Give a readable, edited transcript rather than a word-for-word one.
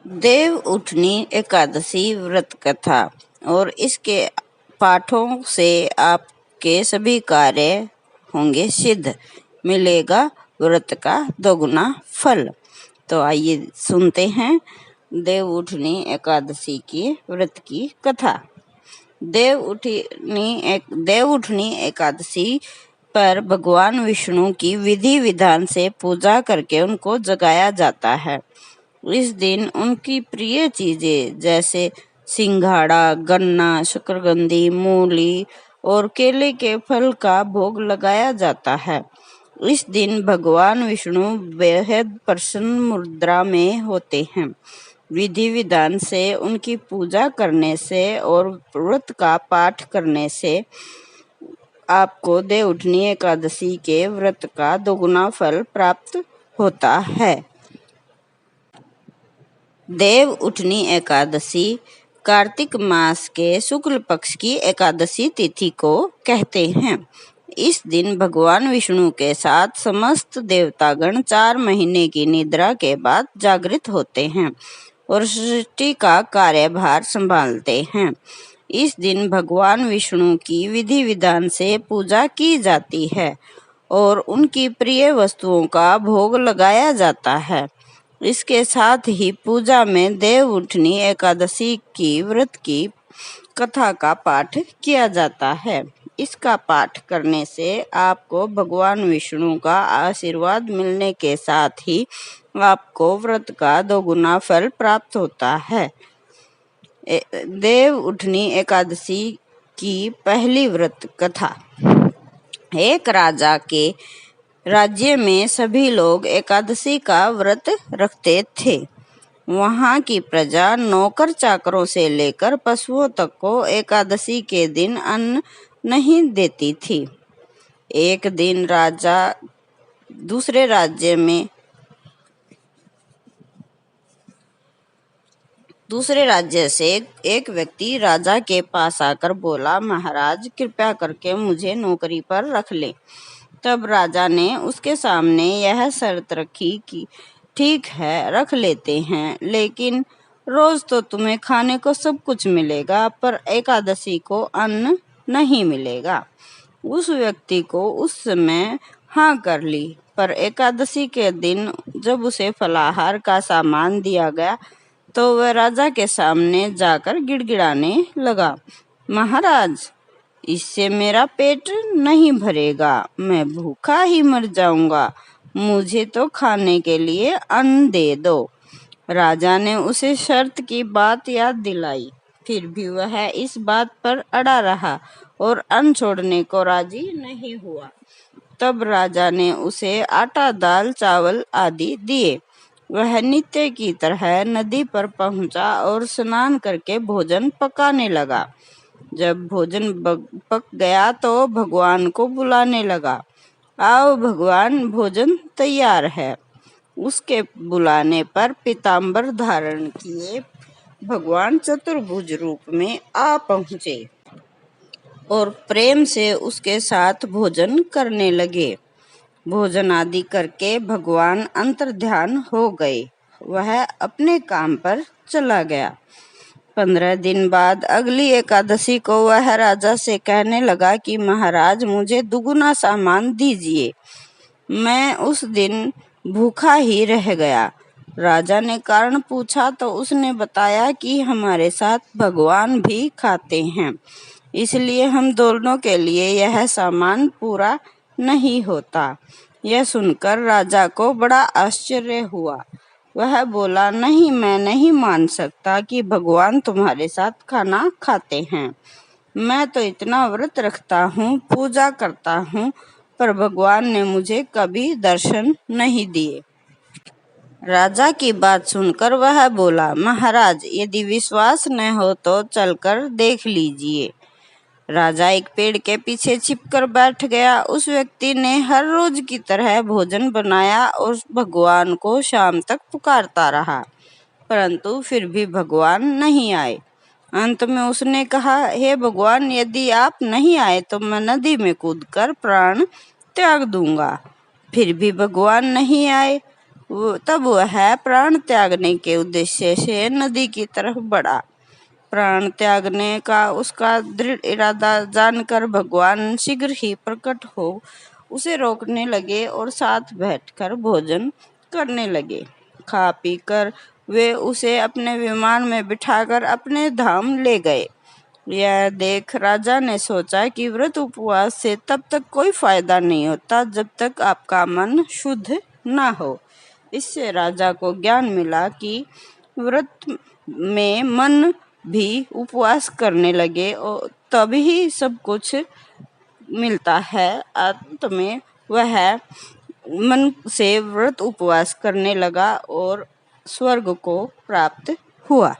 देव उठनी एकादशी व्रत कथा और इसके पाठों से आपके सभी कार्य होंगे सिद्ध, मिलेगा व्रत का दोगुना फल। तो आइए सुनते हैं देव उठनी एकादशी की व्रत की कथा। देव उठनी एकादशी पर भगवान विष्णु की विधि विधान से पूजा करके उनको जगाया जाता है। इस दिन उनकी प्रिय चीजें जैसे सिंघाड़ा, गन्ना, शकरकंदी, मूली और केले के फल का भोग लगाया जाता है। इस दिन भगवान विष्णु बेहद प्रसन्न मुद्रा में होते हैं। विधि विधान से उनकी पूजा करने से और व्रत का पाठ करने से आपको देव उठनी एकादशी के व्रत का दोगुना फल प्राप्त होता है। देव उठनी एकादशी कार्तिक मास के शुक्ल पक्ष की एकादशी तिथि को कहते हैं। इस दिन भगवान विष्णु के साथ समस्त देवतागण 4 महीने की निद्रा के बाद जागृत होते हैं और सृष्टि का कार्यभार संभालते हैं। इस दिन भगवान विष्णु की विधि विधान से पूजा की जाती है और उनकी प्रिय वस्तुओं का भोग लगाया जाता है। इसके साथ ही पूजा में देव उठनी एकादशी की व्रत की कथा का पाठ किया जाता है। इसका पाठ करने से आपको भगवान विष्णु का आशीर्वाद मिलने के साथ ही आपको व्रत का दोगुना फल प्राप्त होता है। देव उठनी एकादशी की पहली व्रत कथा। एक राजा के राज्य में सभी लोग एकादशी का व्रत रखते थे। वहां की प्रजा नौकर चाकरों से लेकर पशुओं तक को एकादशी के दिन अन्न नहीं देती थी। एक दिन दूसरे राज्य से एक व्यक्ति राजा के पास आकर बोला, महाराज कृपया करके मुझे नौकरी पर रख ले। तब राजा ने उसके सामने यह शर्त रखी कि ठीक है, रख लेते हैं, लेकिन रोज तो तुम्हें खाने को सब कुछ मिलेगा, पर एकादशी को अन्न नहीं मिलेगा। उस व्यक्ति को उस समय हाँ कर ली, पर एकादशी के दिन जब उसे फलाहार का सामान दिया गया तो वह राजा के सामने जाकर गिड़गिड़ाने लगा, महाराज इससे मेरा पेट नहीं भरेगा, मैं भूखा ही मर जाऊंगा, मुझे तो खाने के लिए अन्न दे दो। राजा ने उसे शर्त की बात याद दिलाई, फिर भी वह इस बात पर अड़ा रहा और अन्न छोड़ने को राजी नहीं हुआ। तब राजा ने उसे आटा, दाल, चावल आदि दिए। वह नित्य की तरह नदी पर पहुंचा और स्नान करके भोजन पकाने लगा। जब भोजन पक गया तो भगवान को बुलाने लगा, आओ भगवान, भोजन तैयार है। उसके बुलाने पर पीताम्बर धारण किए भगवान चतुर्भुज रूप में आ पहुँचे और प्रेम से उसके साथ भोजन करने लगे। भोजन आदि करके भगवान अंतर्ध्यान हो गए। वह अपने काम पर चला गया। 15 दिन बाद अगली एकादशी को वह राजा से कहने लगा कि महाराज मुझे दुगुना सामान दीजिए, मैं उस दिन भूखा ही रह गया। राजा ने कारण पूछा तो उसने बताया कि हमारे साथ भगवान भी खाते हैं, इसलिए हम दोनों के लिए यह सामान पूरा नहीं होता। यह सुनकर राजा को बड़ा आश्चर्य हुआ। वह बोला, नहीं, मैं नहीं मान सकता कि भगवान तुम्हारे साथ खाना खाते हैं। मैं तो इतना व्रत रखता हूँ, पूजा करता हूँ, पर भगवान ने मुझे कभी दर्शन नहीं दिए। राजा की बात सुनकर वह बोला, महाराज यदि विश्वास न हो तो चलकर देख लीजिए। राजा एक पेड़ के पीछे छिपकर बैठ गया। उस व्यक्ति ने हर रोज की तरह भोजन बनाया और भगवान को शाम तक पुकारता रहा, परंतु फिर भी भगवान नहीं आए। अंत में उसने कहा, हे भगवान, यदि आप नहीं आए तो मैं नदी में कूदकर प्राण त्याग दूंगा। फिर भी भगवान नहीं आए। तब वह प्राण त्यागने के उद्देश्य से नदी की तरफ बढ़ा। प्राण त्यागने का उसका दृढ़ इरादा जानकर भगवान शीघ्र ही प्रकट हो उसे रोकने लगे और साथ बैठकर भोजन करने लगे। खा पी कर वे उसे अपने विमान में बिठाकर अपने धाम ले गए। यह देख राजा ने सोचा कि व्रत उपवास से तब तक कोई फायदा नहीं होता जब तक आपका मन शुद्ध ना हो। इससे राजा को ज्ञान मिला कि व्रत में मन भी उपवास करने लगे और तभी सब कुछ मिलता है। अंत में वह मन से व्रत उपवास करने लगा और स्वर्ग को प्राप्त हुआ।